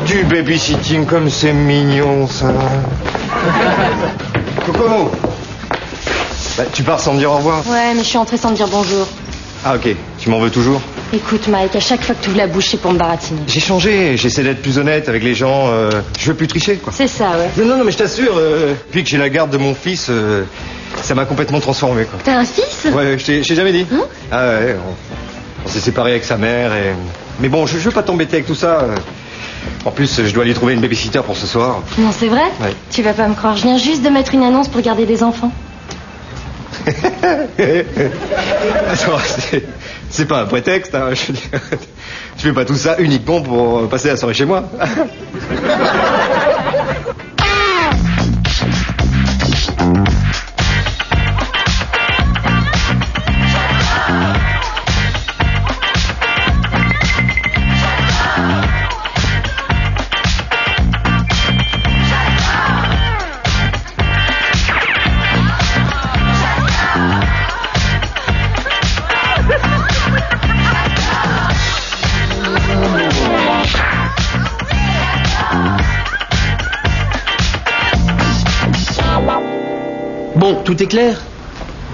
Du babysitting comme c'est mignon, ça. Coco. Bah, tu pars sans me dire au revoir? Ouais, mais je suis entrée sans me dire bonjour. Ah, ok. Tu m'en veux toujours? Écoute, Mike, à chaque fois que tu ouvres la bouche, c'est pour me baratiner. J'ai changé. J'essaie d'être plus honnête avec les gens. Je veux plus tricher, quoi. C'est ça, ouais. Non, mais je t'assure, depuis que j'ai la garde de mon fils, ça m'a complètement transformé, quoi. T'as un fils? Ouais, je t'ai jamais dit. Hein? Ah ouais, on s'est séparés avec sa mère et... Mais bon, je veux pas t'embêter avec tout ça. En plus, je dois aller trouver une babysitter pour ce soir. Non, c'est vrai? Ouais. Tu vas pas me croire, je viens juste de mettre une annonce pour garder des enfants. Attends, c'est pas un prétexte, hein, je veux dire. Tu fais pas tout ça uniquement pour passer la soirée chez moi. Bon, tout est clair?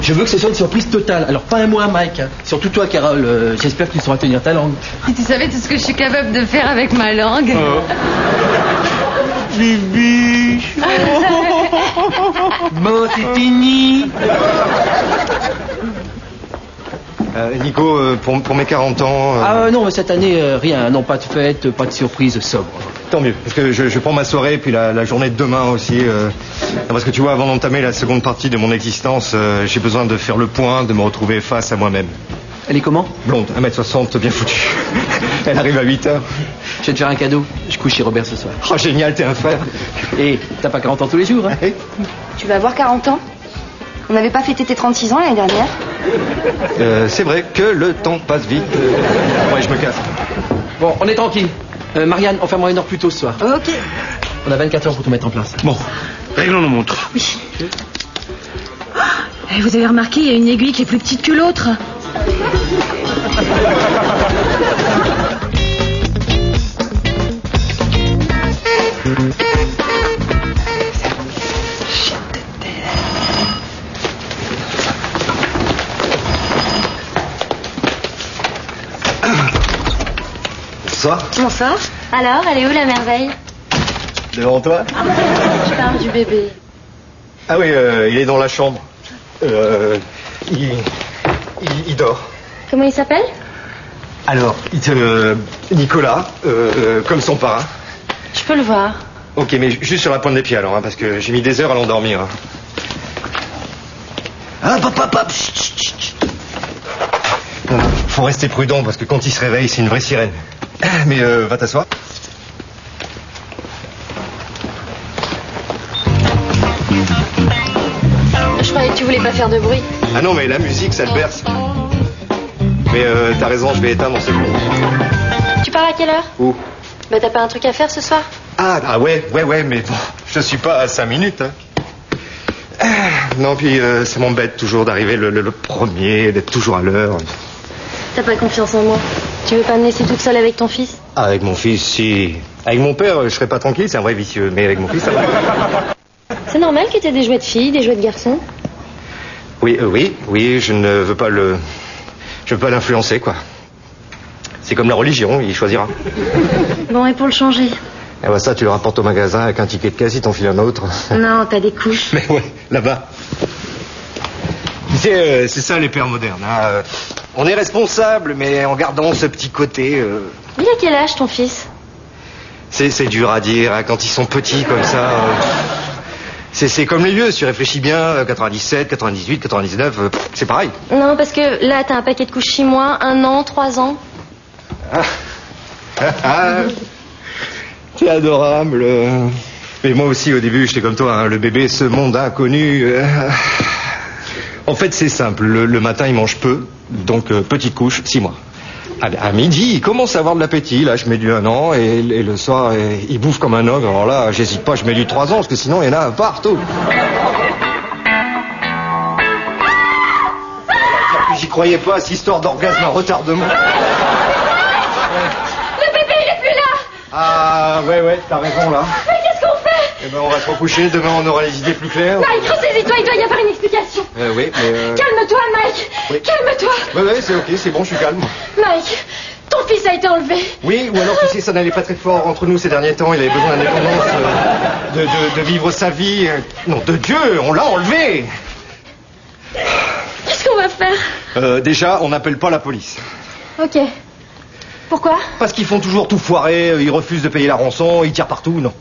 Je veux que ce soit une surprise totale. Alors pas un mot à Mike, hein. Surtout toi, Carole. J'espère que tu sauras tenir ta langue. Tu savais tout ce que je suis capable de faire avec ma langue? Bibi. Bon, c'est fini. Nico, pour mes 40 ans... Non, mais cette année, rien. Non, pas de fête, pas de surprise, sobre. Tant mieux, parce que je prends ma soirée, puis la journée de demain aussi. Parce que tu vois, avant d'entamer la seconde partie de mon existence, j'ai besoin de faire le point, de me retrouver face à moi-même. Elle est comment? Blonde, 1m60, bien foutue. Elle arrive à 8h. Je vais te faire un cadeau. Je couche chez Robert ce soir. Oh, génial, t'es un frère. Et t'as pas 40 ans tous les jours, hein? Tu vas avoir 40 ans? On n'avait pas fêté tes 36 ans l'année dernière? C'est vrai que le temps passe vite. Ouais, je me casse. Bon, on est tranquille. Marianne, enferme-moi une heure plus tôt ce soir. Ok. On a 24 heures pour tout mettre en place. Bon, réglons nos montres. Oui. Vous avez remarqué, il y a une aiguille qui est plus petite que l'autre. Bonsoir. Bonsoir. Alors, elle est où la merveille? Devant toi? Je parle du bébé. Ah oui, il est dans la chambre. Il dort. Comment il s'appelle? Alors, Nicolas, comme son parrain. Je peux le voir. Ok, mais juste sur la pointe des pieds alors, hein, parce que j'ai mis des heures à l'endormir. Hein. Hop, chut, chut, chut. Non, faut rester prudent, parce que quand il se réveille, c'est une vraie sirène. Mais va t'asseoir. Je croyais que tu voulais pas faire de bruit. Ah non, mais la musique, ça le berce. Mais t'as raison, je vais éteindre, c'est bon. Tu pars à quelle heure? Où? Bah t'as pas un truc à faire ce soir? Ah ouais, mais bon, je suis pas à 5 minutes. Hein. Non, puis ça m'embête toujours d'arriver le premier, d'être toujours à l'heure. T'as pas confiance en moi? Tu veux pas me laisser toute seule avec ton fils? Ah, avec mon fils, si. Avec mon père, je serais pas tranquille, c'est un vrai vicieux. Mais avec mon fils, ça va. C'est normal que t'aies des jouets de filles, des jouets de garçons? Oui, je ne veux pas le... Je veux pas l'influencer, quoi. C'est comme la religion, il choisira. Bon, et pour le changer? Eh ben ça, tu le rapportes au magasin avec un ticket de caisse, il t'en file un autre. Non, t'as des couches. Mais ouais, là-bas. Tu sais, c'est ça les pères modernes. Hein. On est responsable, mais en gardant ce petit côté... Il a quel âge, ton fils? C'est dur à dire, hein, quand ils sont petits comme ça... C'est comme les vieux, si tu réfléchis bien, 97, 98, 99, c'est pareil. Non, parce que là, t'as un paquet de couches 6 mois, 1 an, 3 ans. C'est adorable. Mais moi aussi, au début, j'étais comme toi, hein, le bébé, ce monde inconnu. En fait, c'est simple. Le matin, il mange peu, donc petite couche, 6 mois. À midi, il commence à avoir de l'appétit. Là, je mets du 1 an, et le soir, il bouffe comme un ogre. Alors là, j'hésite pas, je mets du 3 ans, parce que sinon, il y en a partout. J'y croyais pas, cette histoire d'orgasme à retardement. Le bébé, il est plus là! Ah, ouais, t'as raison, là. Mais qu'est-ce qu'on fait? Eh ben, on va se recoucher. Demain, on aura les idées plus claires. Mike, ressaisis-toi, il doit y avoir une explication. Oui, mais... Calme-toi, Mike. Oui. Calme-toi. Ouais, c'est ok, c'est bon, je suis calme. Mike, ton fils a été enlevé. Oui, ou alors, tu sais, ça n'allait pas très fort entre nous ces derniers temps. Il avait besoin d'indépendance, de vivre sa vie. Non, de Dieu, on l'a enlevé. Qu'est-ce qu'on va faire? Déjà, on n'appelle pas la police. Ok. Pourquoi? Parce qu'ils font toujours tout foirer, ils refusent de payer la rançon, ils tirent partout, non.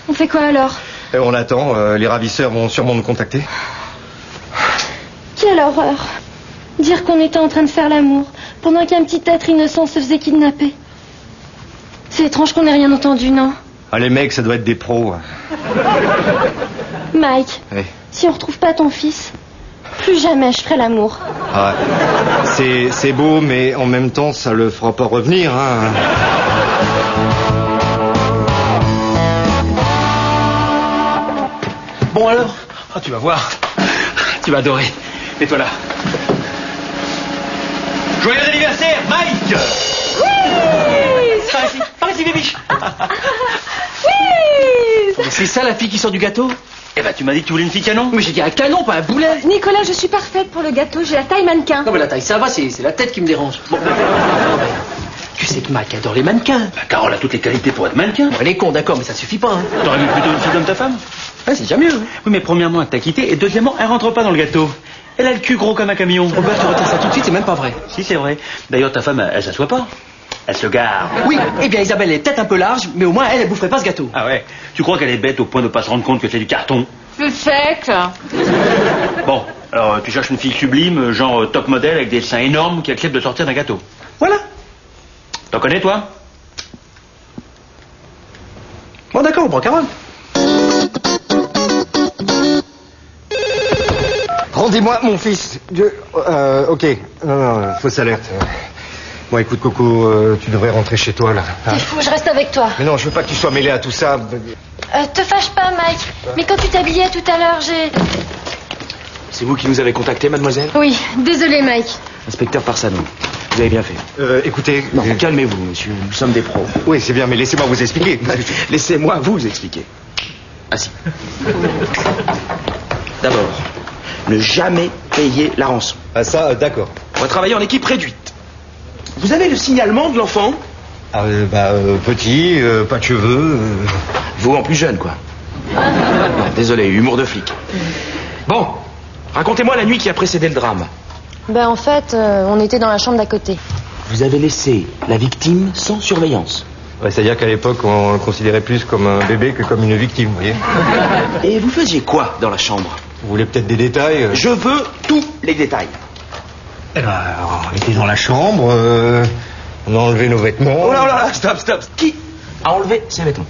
On fait quoi alors? Et on attend, les ravisseurs vont sûrement nous contacter. Quelle horreur. Dire qu'on était en train de faire l'amour pendant qu'un petit être innocent se faisait kidnapper. C'est étrange qu'on n'ait rien entendu, non? Ah, les mecs, ça doit être des pros. Mike, Oui. si on retrouve pas ton fils, plus jamais je ferai l'amour. Ah, c'est beau, mais en même temps, ça le fera pas revenir, hein. Bon alors? Ah, tu vas voir. Tu vas adorer. Mets-toi là. Joyeux anniversaire, Mike! Oui! Par ici, Bibiche. Oui! C'est ça la fille qui sort du gâteau? Eh ben, tu m'as dit que tu voulais une fille canon? Mais j'ai dit un canon, pas un boulet. Nicolas, je suis parfaite pour le gâteau, j'ai la taille mannequin. Non, mais la taille, ça va, c'est la tête qui me dérange. Bon. Tu sais que Mike adore les mannequins. Bah, Carole a toutes les qualités pour être mannequin. Bon, elle est con, d'accord, mais ça suffit pas. Hein. T'aurais vu plutôt une fille comme ta femme? Ouais, c'est déjà mieux. Hein. Oui, mais premièrement, elle t'a quitté, et deuxièmement, elle rentre pas dans le gâteau. Elle a le cul gros comme un camion. Robert, tu retires ça tout de suite, c'est même pas vrai. Si, c'est vrai. D'ailleurs, ta femme, elle s'assoit pas. Elle se gare. Oui, eh bien Isabelle est peut-être un peu large, mais au moins elle boufferait pas ce gâteau. Ah ouais? Tu crois qu'elle est bête au point de pas se rendre compte que c'est du carton? Le sec. Bon, alors tu cherches une fille sublime, genre top modèle, avec des seins énormes, qui accepte de sortir d'un gâteau. Voilà. T'en connais, toi? Bon, d'accord, on prend Carole. Rendez-moi mon fils. Ok. Non, fausse alerte. Bon, écoute, Coco, tu devrais rentrer chez toi, là. Hein. T'es fou, je reste avec toi. Mais non, je veux pas que tu sois mêlé à tout ça. Te fâche pas, Mike. Mais quand tu t'habillais tout à l'heure, j'ai... C'est vous qui nous avez contacté, mademoiselle? Oui, désolé, Mike. Inspecteur Parsano, vous avez bien fait. Écoutez... Non, calmez-vous, monsieur, nous sommes des pros. Oui, c'est bien, mais laissez-moi vous expliquer. Laissez-moi vous expliquer. Assis. D'abord, ne jamais payer la rançon. Ah ça, d'accord. On va travailler en équipe réduite. Vous avez le signalement de l'enfant? Petit, pas de cheveux... Vous en plus jeune, quoi. Désolé, humour de flic. Bon, racontez-moi la nuit qui a précédé le drame. Ben en fait, on était dans la chambre d'à côté. Vous avez laissé la victime sans surveillance. Ouais, c'est-à-dire qu'à l'époque, on le considérait plus comme un bébé que comme une victime, vous voyez. Et vous faisiez quoi dans la chambre? Vous voulez peut-être des détails Je veux tous les détails. On était dans la chambre, on a enlevé nos vêtements... Oh là là, stop. Qui a enlevé ses vêtements?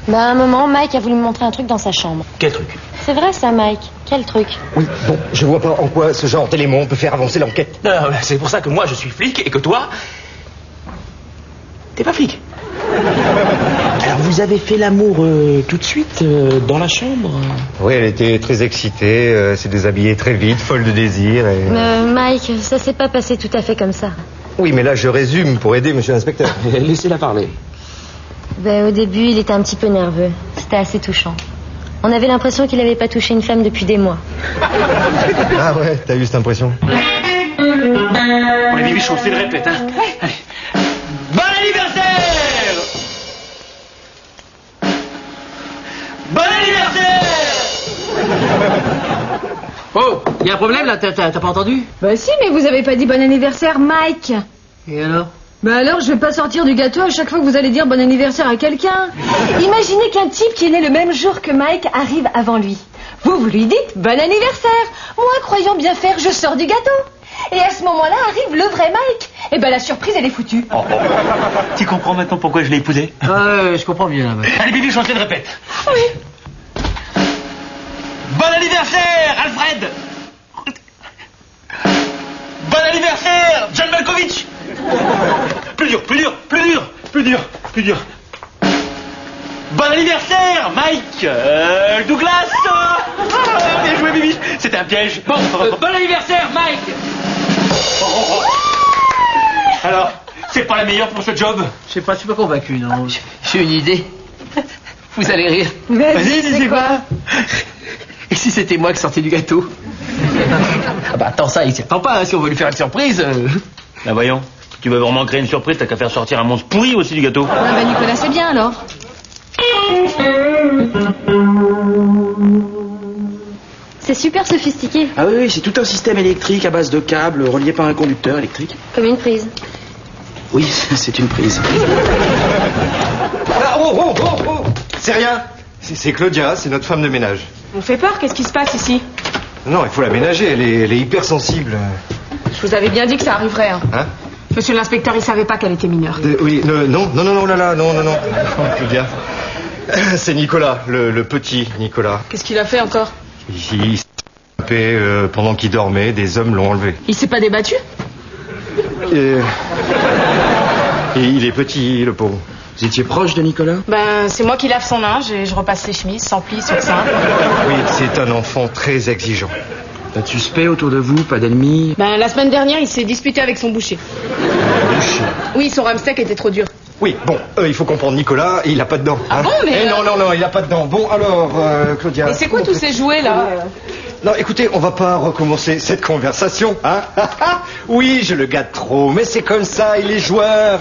Ben à un moment, Mike a voulu me montrer un truc dans sa chambre. Quel truc? C'est vrai ça, Mike. Quel truc? Oui, bon, je vois pas en quoi ce genre d'élément peut faire avancer l'enquête. Non, c'est pour ça que moi je suis flic et que toi... T'es pas flic. Alors vous avez fait l'amour tout de suite dans la chambre? Oui, elle était très excitée, s'est déshabillée très vite, folle de désir et... Mike, ça s'est pas passé tout à fait comme ça. Oui, mais là je résume pour aider monsieur l'inspecteur. Laissez-la parler. Ben au début, il était un petit peu nerveux. C'était assez touchant. On avait l'impression qu'il avait pas touché une femme depuis des mois. Ah ouais, t'as eu cette impression? Bon, les bibiches, on se fait le répète, hein? Allez. Bon anniversaire! Bon anniversaire! Oh, y a un problème là, t'as pas entendu? Bah si, mais vous avez pas dit bon anniversaire, Mike. Et alors? Bah alors, je vais pas sortir du gâteau à chaque fois que vous allez dire bon anniversaire à quelqu'un. Imaginez qu'un type qui est né le même jour que Mike arrive avant lui. Vous lui dites bon anniversaire. Moi, croyant bien faire, je sors du gâteau. Et à ce moment-là arrive le vrai Mike. Et ben la surprise, elle est foutue. Oh. Tu comprends maintenant pourquoi je l'ai épousé? Je comprends bien là. Allez, bibiche, on se fait le répète. Oui. Bon anniversaire, Alfred! Bon anniversaire, John Malkovich! Plus dur. Bon anniversaire, Mike Douglas! Bien joué, Bibi. C'était un piège. Bon, bon anniversaire, Mike! Alors, C'est pas la meilleure pour ce job. Je sais pas, je suis pas convaincu, non. J'ai une idée. Vous allez rire. Vas-y, c'est quoi? Et si c'était moi qui sortais du gâteau? Ah bah attends, ça, il s'y attend pas, hein, si on veut lui faire une surprise. Bah voyons, si tu veux vraiment créer une surprise, t'as qu'à faire sortir un monstre pourri aussi du gâteau. Ah bah Nicolas, c'est bien alors. C'est super sophistiqué, Ah oui, c'est tout un système électrique à base de câbles reliés par un conducteur électrique. comme une prise. Oui, c'est une prise. Ah, oh. C'est rien. C'est Claudia, c'est notre femme de ménage. On fait peur, qu'est-ce qui se passe ici? Non, il faut la ménager, elle est hypersensible. Je vous avais bien dit que ça arriverait. Hein. Hein? Monsieur l'inspecteur, il savait pas qu'elle était mineure. Oui, non, non. Claudia. C'est Nicolas, le petit Nicolas. Qu'est-ce qu'il a fait encore? Il s'est tapé pendant qu'il dormait, des hommes l'ont enlevé. Il s'est pas débattu? Et il est petit, le pauvre. Vous étiez proche de Nicolas? Ben, c'est moi qui lave son linge et je repasse les chemises sans plis sur sein. Oui, c'est un enfant très exigeant. Pas de suspect autour de vous, pas d'ennemis? Ben, la semaine dernière, il s'est disputé avec son boucher. Oui, son ramsteak était trop dur. Oui, bon, il faut comprendre, Nicolas, il a pas de dents. Ah bon, mais... Non, il a pas de dents. Bon, alors, Claudia... Et c'est quoi tous ces jouets, là? Non, écoutez, on va pas recommencer cette conversation, hein. Oui, je le gâte trop, mais c'est comme ça, il est joueur.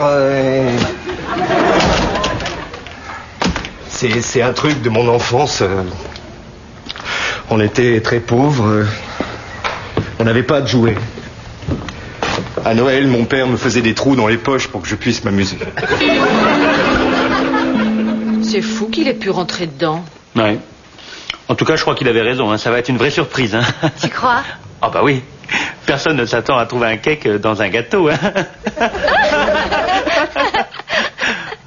C'est un truc de mon enfance. On était très pauvres. On n'avait pas de jouets. À Noël, mon père me faisait des trous dans les poches pour que je puisse m'amuser. C'est fou qu'il ait pu rentrer dedans. Ouais. En tout cas, je crois qu'il avait raison, hein. Ça va être une vraie surprise, hein. Tu crois? Ah bah oui. Personne ne s'attend à trouver un cake dans un gâteau, hein.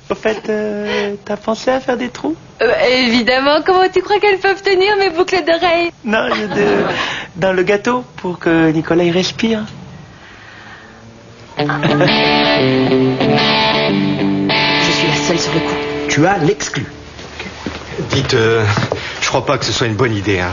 Au fait, t'as pensé à faire des trous? Évidemment, comment tu crois qu'elles peuvent tenir mes boucles d'oreilles? Non, dans le gâteau, pour que Nicolas y respire. Je suis la seule sur le coup. Tu as l'exclu. Dites, je crois pas que ce soit une bonne idée, hein.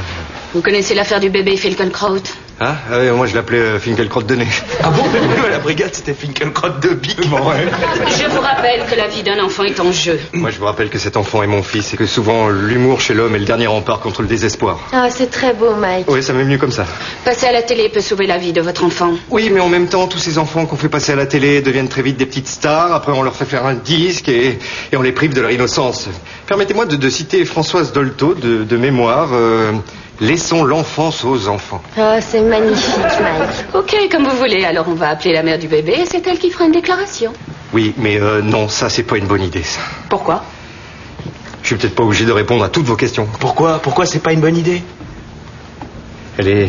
Vous connaissez l'affaire du bébé Finkelkraut? Hein? Moi, je l'appelais Finkelkraut de nez. Ah bon? La brigade, c'était Finkelkraut de bique. Bon, ouais. Je vous rappelle que la vie d'un enfant est en jeu. Moi, je vous rappelle que cet enfant est mon fils et que souvent, l'humour chez l'homme est le dernier rempart contre le désespoir. Ah, c'est très beau, Mike. Oui, ça m'est mieux comme ça. Passer à la télé peut sauver la vie de votre enfant. Oui, mais en même temps, tous ces enfants qu'on fait passer à la télé deviennent très vite des petites stars. Après, on leur fait faire un disque et on les prive de leur innocence. Permettez-moi de citer Françoise Dolto de mémoire. Laissons l'enfance aux enfants. Oh, c'est magnifique, Mike. Ok, comme vous voulez. Alors on va appeler la mère du bébé et c'est elle qui fera une déclaration. Oui, mais non, ça, c'est pas une bonne idée, ça. Pourquoi? Je suis peut-être pas obligé de répondre à toutes vos questions. Pourquoi c'est pas une bonne idée? Elle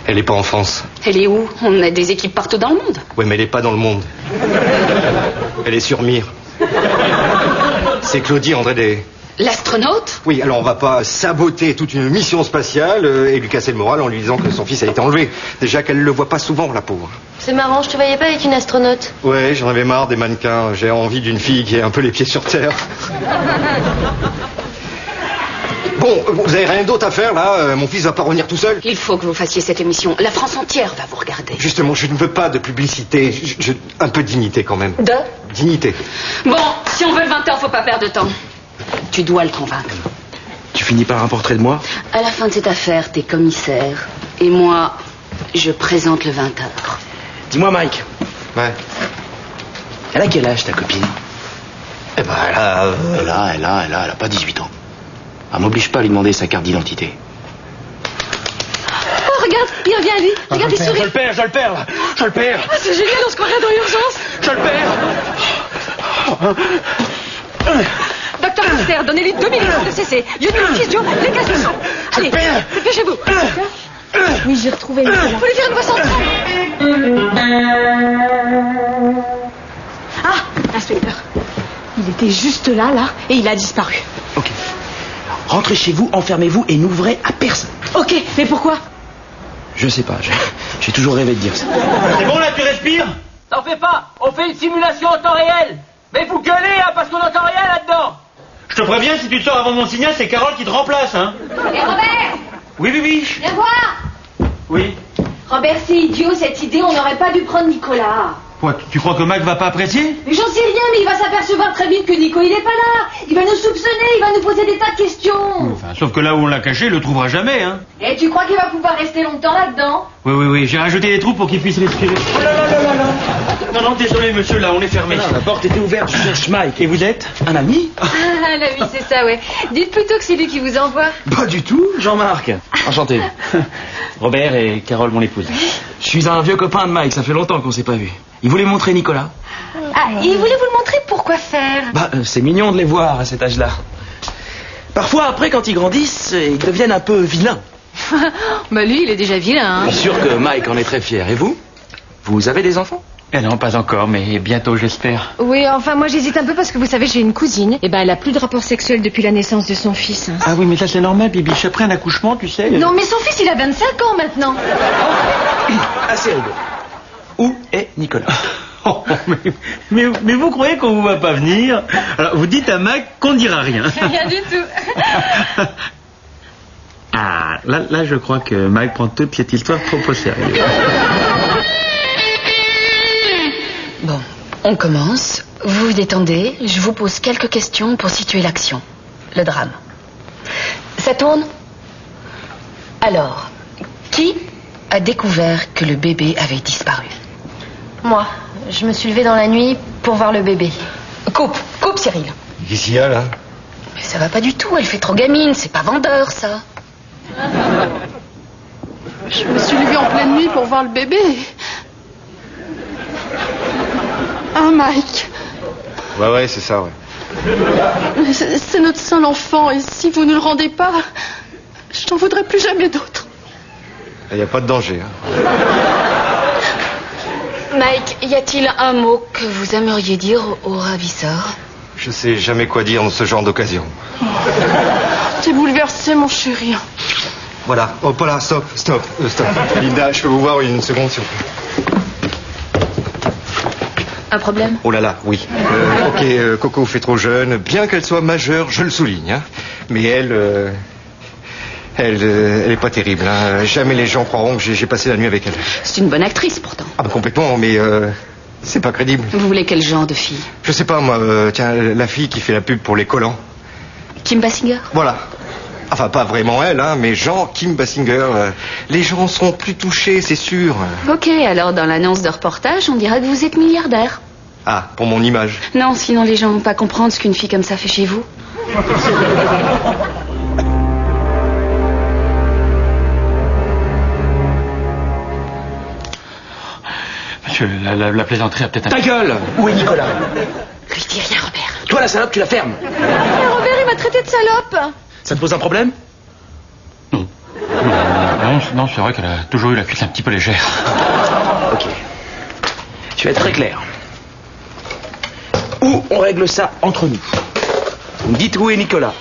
est pas en France. Elle est où? On a des équipes partout dans le monde. Oui, mais elle est pas dans le monde. Elle est sur Mir. C'est Claudie André des... L'astronaute? Oui, alors on va pas saboter toute une mission spatiale et lui casser le moral en lui disant que son fils a été enlevé. Déjà qu'elle le voit pas souvent, la pauvre. C'est marrant, je te voyais pas avec une astronaute. Ouais, j'en avais marre des mannequins. J'ai envie d'une fille qui ait un peu les pieds sur terre. Bon, vous avez rien d'autre à faire, là? Mon fils va pas revenir tout seul? Il faut que vous fassiez cette émission. La France entière va vous regarder. Justement, je ne veux pas de publicité. Un peu de dignité, quand même. De? Dignité. Bon, si on veut le 20h, faut pas perdre de temps. Tu dois le convaincre. Tu finis par un portrait de moi? À la fin de cette affaire, t'es commissaire. Et moi, je présente le 20h. Dis-moi, Mike. Ouais. Elle a quel âge, ta copine? Eh ben, Elle a pas 18 ans. Elle m'oblige pas à lui demander sa carte d'identité. Oh, regarde, il revient, lui. Regarde, il sourit. Je le perds, là. Je le perds. Ah, c'est génial, on se croirait dans l'urgence. Je le perds. Docteur Foster, donnez-lui 2 minutes de cesser. Lieutenant Physio, les cases de sang. Allez, dépêchez-vous. Oui, j'ai retrouvé Nicolas. Faut lui faire une voix centrale. Ah, inspecteur. Il était juste là, et il a disparu. Ok. Rentrez chez vous, enfermez-vous et n'ouvrez à personne. Ok, mais pourquoi? Je sais pas, j'ai toujours rêvé de dire ça. C'est bon, là, tu respires? T'en fais pas, on fait une simulation en temps réel. Mais vous gueulez, hein, parce qu'on n'entend rien là-dedans. Je te préviens, si tu te sors avant mon signal, c'est Carole qui te remplace, hein. Et Robert, Oui. viens voir. Oui. Robert, c'est idiot cette idée, on n'aurait pas dû prendre Nicolas. Quoi, tu crois que Mike va pas apprécier? Mais j'en sais rien, mais il va s'apercevoir très vite que Nico, il est pas là. Il va nous soupçonner, il va nous poser des tas de questions. Enfin, sauf que là où on l'a caché, il le trouvera jamais, hein. Et tu crois qu'il va pouvoir rester longtemps là-dedans? Oui, j'ai rajouté des trous pour qu'il puisse respirer. Oh là là là là là. Non, désolé, monsieur, là, on est fermé. Non, la porte était ouverte, je cherche Mike. Et vous êtes? Un ami? Ah, l'ami, c'est ça, ouais. Dites plutôt que c'est lui qui vous envoie. Pas du tout, Jean-Marc. Enchanté. Robert et Carole, mon épouse. Je suis un vieux copain de Mike, ça fait longtemps qu'on s'est pas vu. Il voulait montrer Nicolas. Ah, il voulait vous le montrer, pourquoi faire? C'est mignon de les voir à cet âge-là. Parfois, après, quand ils grandissent, ils deviennent un peu vilains. Bah lui, il est déjà vilain, Je suis sûr que Mike en est très fier. Et vous? Vous avez des enfants? Eh non, pas encore, mais bientôt, j'espère. Oui, enfin, moi j'hésite un peu parce que vous savez, j'ai une cousine. Et ben, elle a plus de rapport sexuel depuis la naissance de son fils. Ah oui, mais ça c'est normal, Bibiche. Après un accouchement, tu sais... Non, mais son fils, il a 25 ans maintenant. Assez rigolo. Où est Nicolas? Oh, mais vous croyez qu'on vous va pas venir? Alors, vous dites à Mike qu'on ne dira rien. Rien du tout. Ah, là, je crois que Mike prend toute cette histoire trop au sérieux. Bon, on commence. Vous vous détendez. Je vous pose quelques questions pour situer l'action. Le drame. Ça tourne? Alors, qui a découvert que le bébé avait disparu? Moi, je me suis levée dans la nuit pour voir le bébé. Coupe Cyril. Qu'est-ce qu'il y a là? Mais ça va pas du tout, elle fait trop gamine, c'est pas vendeur ça. Je me suis levée en pleine nuit pour voir le bébé. Ah, Mike. Ouais, c'est ça, ouais. C'est notre seul enfant, et si vous ne le rendez pas, je n'en voudrais plus jamais d'autre. Il n'y a pas de danger, hein. Mike, y a-t-il un mot que vous aimeriez dire au ravisseur? Je sais jamais quoi dire dans ce genre d'occasion. T'es bouleversé, mon chéri. Voilà. Oh, pas là, stop. Linda, je peux vous voir une seconde, s'il vous plaît. Un problème? Oh là là, oui. Ok, Coco fait trop jeune. Bien qu'elle soit majeure, je le souligne, hein. Mais elle est pas terrible, hein. Jamais les gens croiront que j'ai passé la nuit avec elle. C'est une bonne actrice, pourtant. Ah bah complètement, mais c'est pas crédible. Vous voulez quel genre de fille? Je sais pas, moi, tiens, la fille qui fait la pub pour les collants. Kim Basinger? Voilà. Enfin, pas vraiment elle, hein, mais genre Kim Basinger. Les gens seront plus touchés, c'est sûr. Ok, alors dans l'annonce de reportage, on dira que vous êtes milliardaire. Ah, pour mon image. Non, sinon les gens vont pas comprendre ce qu'une fille comme ça fait chez vous. Monsieur, la plaisanterie a peut-être un... Ta gueule! Où est Nicolas? Lui dis rien, Robert. Toi, la salope, tu la fermes. Mais Robert, il m'a traité de salope. Ça te pose un problème? Non, c'est vrai qu'elle a toujours eu la cuisse un petit peu légère. Ok. Je vais être très clair. Ou on règle ça entre nous. Vous me dites où est Nicolas.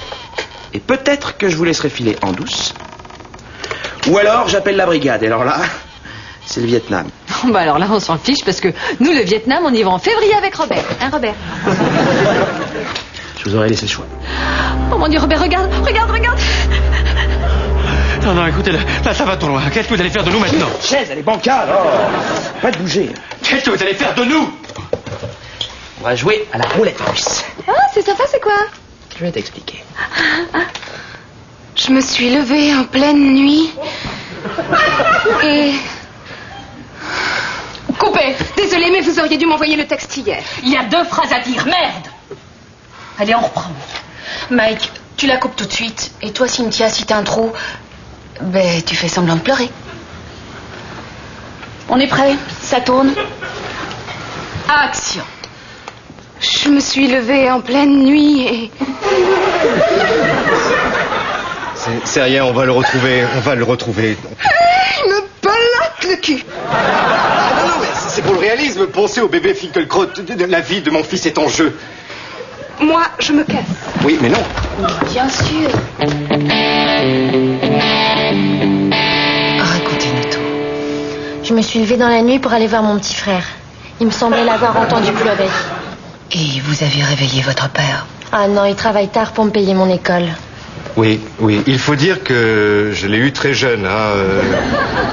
Et peut-être que je vous laisserai filer en douce. Ou alors j'appelle la brigade. Et alors là, c'est le Vietnam. Bah alors là, on s'en fiche parce que nous, le Vietnam, on y va en février avec Robert. Hein, Robert? Je vous aurais laissé le choix. Oh mon Dieu, Robert, regarde. Non, écoutez, là, ça va trop loin. Qu'est-ce que vous allez faire de nous maintenant? Chaise, elle est bancale. Oh. Pas de bouger. Qu'est-ce que vous allez faire de nous? On va jouer à la roulette russe. Ah, c'est sympa, c'est quoi? Je vais t'expliquer. Je me suis levée en pleine nuit. Et... Coupez. Désolée, mais vous auriez dû m'envoyer le texte hier. Il y a 2 phrases à dire, merde. Allez, on reprend. Mike, tu la coupes tout de suite. Et toi, Cynthia, si t'as un trou, tu fais semblant de pleurer. On est prêt? Ça tourne? Action. Je me suis levée en pleine nuit et... C'est rien, on va le retrouver. Il me balade le cul. Non, mais c'est pour le réalisme. Pensez au bébé Finkelkraut. La vie de mon fils est en jeu. Moi, je me casse. Oui, mais non. Bien sûr. Racontez-nous tout. Je me suis levée dans la nuit pour aller voir mon petit frère. Il me semblait l'avoir entendu pleurer. Et vous avez réveillé votre père? Ah non, il travaille tard pour me payer mon école. Oui, oui. Il faut dire que je l'ai eu très jeune.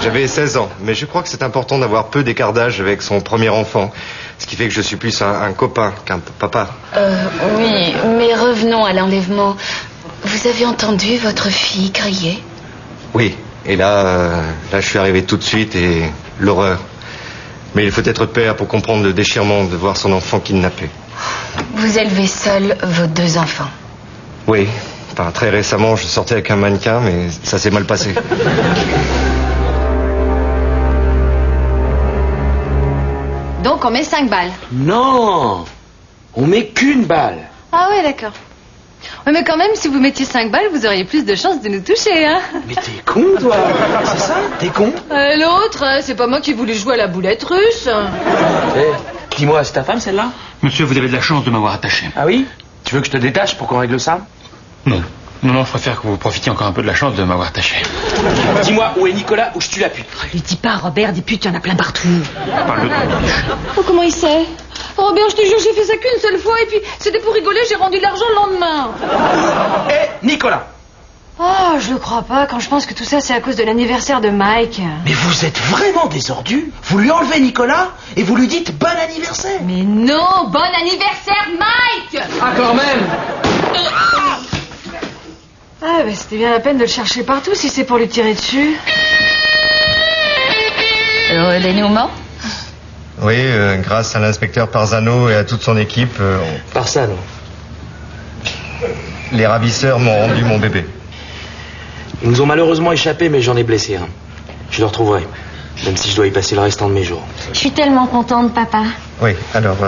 J'avais 16 ans. Mais je crois que c'est important d'avoir peu d'écart d'âge avec son premier enfant. Ce qui fait que je suis plus un copain qu'un papa. Oui, mais revenons à l'enlèvement. Vous avez entendu votre fille crier? Oui. Et là, je suis arrivé tout de suite et l'horreur. Mais il faut être père pour comprendre le déchirement de voir son enfant kidnappé. Vous élevez seul vos 2 enfants? Oui. Enfin, très récemment, je sortais avec un mannequin, mais ça s'est mal passé. Donc on met 5 balles. Non, on met qu'une balle. Ah ouais, d'accord. Ouais, mais quand même, si vous mettiez 5 balles, vous auriez plus de chances de nous toucher, hein. Mais t'es con, toi. C'est ça? T'es con? L'autre, c'est pas moi qui voulais jouer à la boulette russe. Dis-moi, c'est ta femme, celle-là? Monsieur, vous avez de la chance de m'avoir attaché. Ah oui? Tu veux que je te détache pour qu'on règle ça? Non. Non, je préfère que vous profitiez encore un peu de la chance de m'avoir attaché. Dis-moi, où est Nicolas, ou je tue la pute? Lui dis pas, Robert, des putes, il y en a plein partout. Parle-le de mon biche. Oh, comment il sait? Robert, je te jure, j'ai fait ça qu'une seule fois, et puis c'était pour rigoler, j'ai rendu l'argent le lendemain. Nicolas! Oh, je le crois pas, quand je pense que tout ça, c'est à cause de l'anniversaire de Mike. Mais vous êtes vraiment des ordus. Vous lui enlevez Nicolas et vous lui dites bon anniversaire. Mais non, bon anniversaire, Mike! Ah, quand même! Ah, ben c'était bien la peine de le chercher partout si c'est pour lui tirer dessus. Le dénouement? Oui, grâce à l'inspecteur Parzano et à toute son équipe, Parsano. les ravisseurs m'ont rendu mon bébé. Ils nous ont malheureusement échappé, mais j'en ai blessé un. Je le retrouverai, même si je dois y passer le restant de mes jours. Je suis tellement contente, papa. Oui, alors,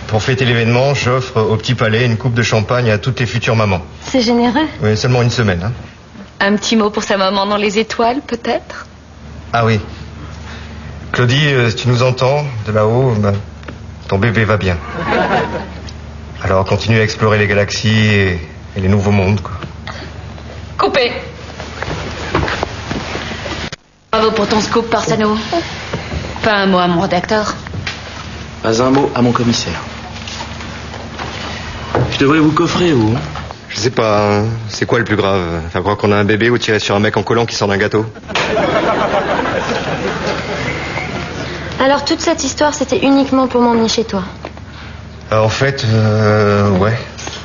pour fêter l'événement, j'offre au Petit Palais une coupe de champagne à toutes les futures mamans. C'est généreux. Oui, seulement une semaine. Hein. Un petit mot pour sa maman dans les étoiles, peut-être? Ah oui. Claudie, si tu nous entends de là-haut, ton bébé va bien. Alors continue à explorer les galaxies et les nouveaux mondes, quoi. Coupé. Bravo pour ton scoop, Parsano. Pas un mot à mon rédacteur. Pas un mot à mon commissaire. Je devrais vous coffrer, vous. Je sais pas, hein. C'est quoi le plus grave? Faire croire qu'on a un bébé ou tirer sur un mec en collant qui sort d'un gâteau? Alors toute cette histoire, c'était uniquement pour m'emmener chez toi. En fait, ouais.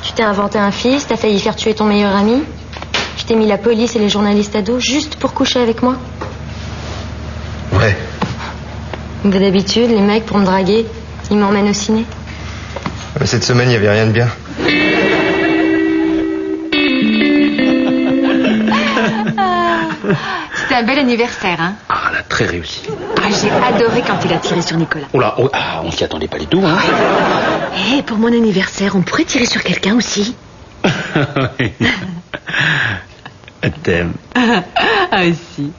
Tu t'es inventé un fils, t'as failli faire tuer ton meilleur ami. Je t'ai mis la police et les journalistes à dos juste pour coucher avec moi. Ouais. Mais d'habitude, les mecs, pour me draguer, ils m'emmènent au ciné. Mais cette semaine, il n'y avait rien de bien. C'était un bel anniversaire, hein. Ah, là, très réussi. Ah, j'ai adoré quand il a tiré sur Nicolas. Oh là, on s'y attendait pas du tout, hein. Eh, pour mon anniversaire, on pourrait tirer sur quelqu'un aussi. T'aimes. Ah, si.